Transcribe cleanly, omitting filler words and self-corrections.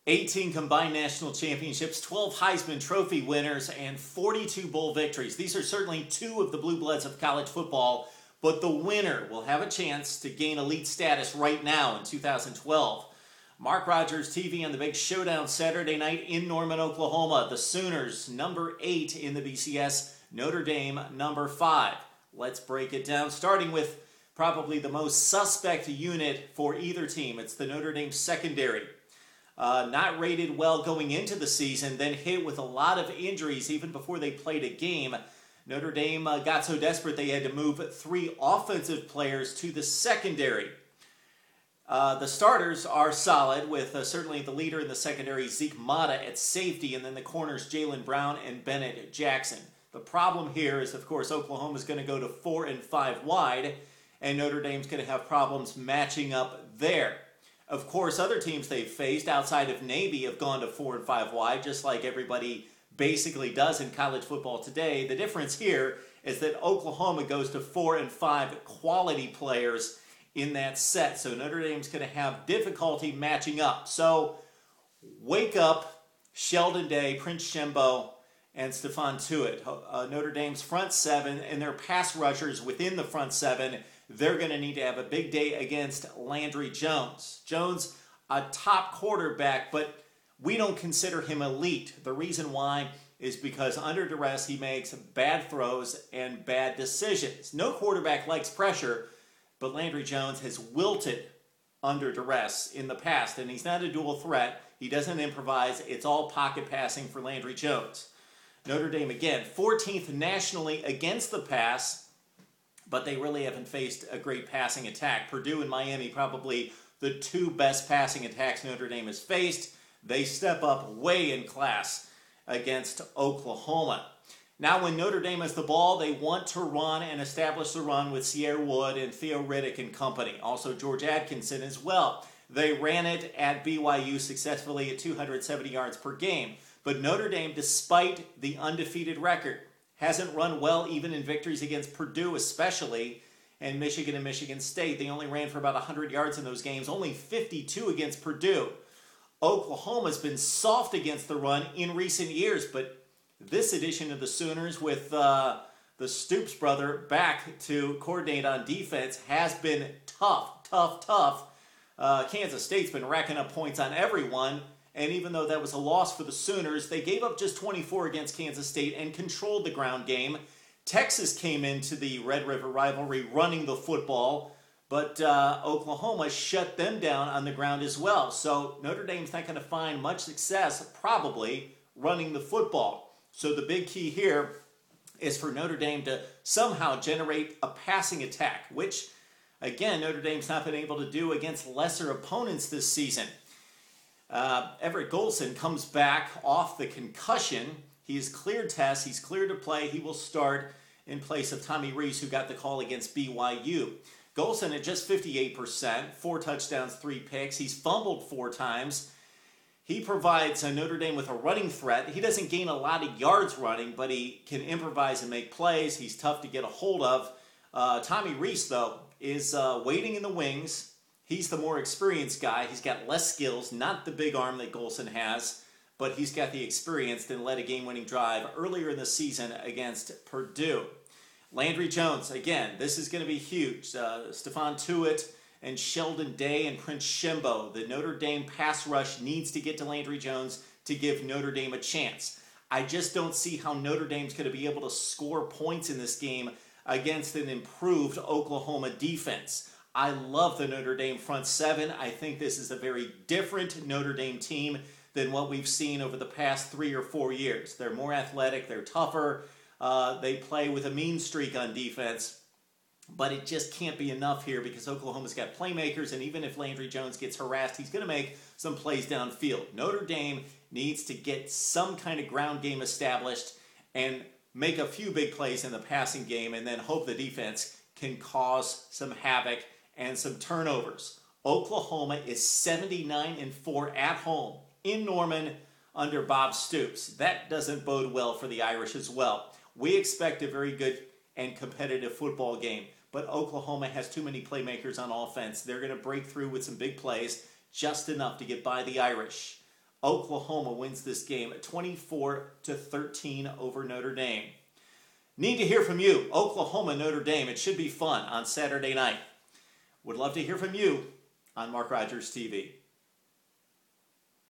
18 combined national championships, 12 Heisman Trophy winners, and 42 bowl victories. These are certainly two of the blue bloods of college football, but the winner will have a chance to gain elite status right now in 2012. Mark Rogers TV on the big showdown Saturday night in Norman, Oklahoma. The Sooners, number 8 in the BCS, Notre Dame, number 5. Let's break it down, starting with probably the most suspect unit for either team. It's the Notre Dame secondary. Not rated well going into the season, then hit with a lot of injuries even before they played a game. Notre Dame got so desperate they had to move 3 offensive players to the secondary. The starters are solid, with certainly the leader in the secondary, Zeke Mata, at safety, and then the corners, Jalen Brown and Bennett Jackson. The problem here is, of course, Oklahoma's going to go to 4 and 5 wide, and Notre Dame's going to have problems matching up there. Of course, other teams they've faced outside of Navy have gone to 4 and 5 wide, just like everybody basically does in college football today. The difference here is that Oklahoma goes to 4 and 5 quality players in that set. So Notre Dame's going to have difficulty matching up. So wake up, Sheldon Day, Prince Shembo, and Stephon Tuitt. Notre Dame's front 7 and their pass rushers within the front 7, they're going to need to have a big day against Landry Jones. Jones, a top quarterback, but we don't consider him elite. The reason why is because under duress he makes bad throws and bad decisions. No quarterback likes pressure, but Landry Jones has wilted under duress in the past, and he's not a dual threat. He doesn't improvise. It's all pocket passing for Landry Jones. Notre Dame, again, 14th nationally against the pass, but they really haven't faced a great passing attack. Purdue and Miami, probably the 2 best passing attacks Notre Dame has faced. They step up way in class against Oklahoma. Now, when Notre Dame has the ball, they want to run and establish the run with Sierra Wood and Theo Riddick and company. Also, George Atkinson as well. They ran it at BYU successfully at 270 yards per game. But Notre Dame, despite the undefeated record, hasn't run well even in victories against Purdue especially, and Michigan and Michigan State. They only ran for about 100 yards in those games, only 52 against Purdue. Oklahoma's been soft against the run in recent years, but this edition of the Sooners with the Stoops brother back to coordinate on defense has been tough. Kansas State's been racking up points on everyone. And even though that was a loss for the Sooners, they gave up just 24 against Kansas State and controlled the ground game. Texas came into the Red River rivalry running the football, but Oklahoma shut them down on the ground as well. So Notre Dame's not going to find much success, probably, running the football. So the big key here is for Notre Dame to somehow generate a passing attack, which, again, Notre Dame's not been able to do against lesser opponents this season. Everett Golson comes back off the concussion. He's cleared tests. He's cleared to play. He will start in place of Tommy Rees, who got the call against BYU. Golson at just 58%, 4 touchdowns, 3 picks. He's fumbled 4 times. He provides Notre Dame with a running threat. He doesn't gain a lot of yards running, but he can improvise and make plays. He's tough to get a hold of. Tommy Rees, though, is waiting in the wings. He's the more experienced guy. He's got less skills, not the big arm that Golson has, but he's got the experience and led a game-winning drive earlier in the season against Purdue. Landry Jones, again, this is going to be huge. Stephon Tuitt and Sheldon Day and Prince Shembo. The Notre Dame pass rush needs to get to Landry Jones to give Notre Dame a chance. I just don't see how Notre Dame's going to be able to score points in this game against an improved Oklahoma defense. I love the Notre Dame front 7. I think this is a very different Notre Dame team than what we've seen over the past 3 or 4 years. They're more athletic, they're tougher, they play with a mean streak on defense, but it just can't be enough here because Oklahoma's got playmakers, and even if Landry Jones gets harassed, he's going to make some plays downfield. Notre Dame needs to get some kind of ground game established and make a few big plays in the passing game, and then hope the defense can cause some havoc and some turnovers. Oklahoma is 79-4 at home in Norman under Bob Stoops. That doesn't bode well for the Irish as well. We expect a very good and competitive football game, but Oklahoma has too many playmakers on offense. They're going to break through with some big plays, just enough to get by the Irish. Oklahoma wins this game 24-13 over Notre Dame. Need to hear from you. Oklahoma, Notre Dame. It should be fun on Saturday night. Would love to hear from you on Mark Rogers TV.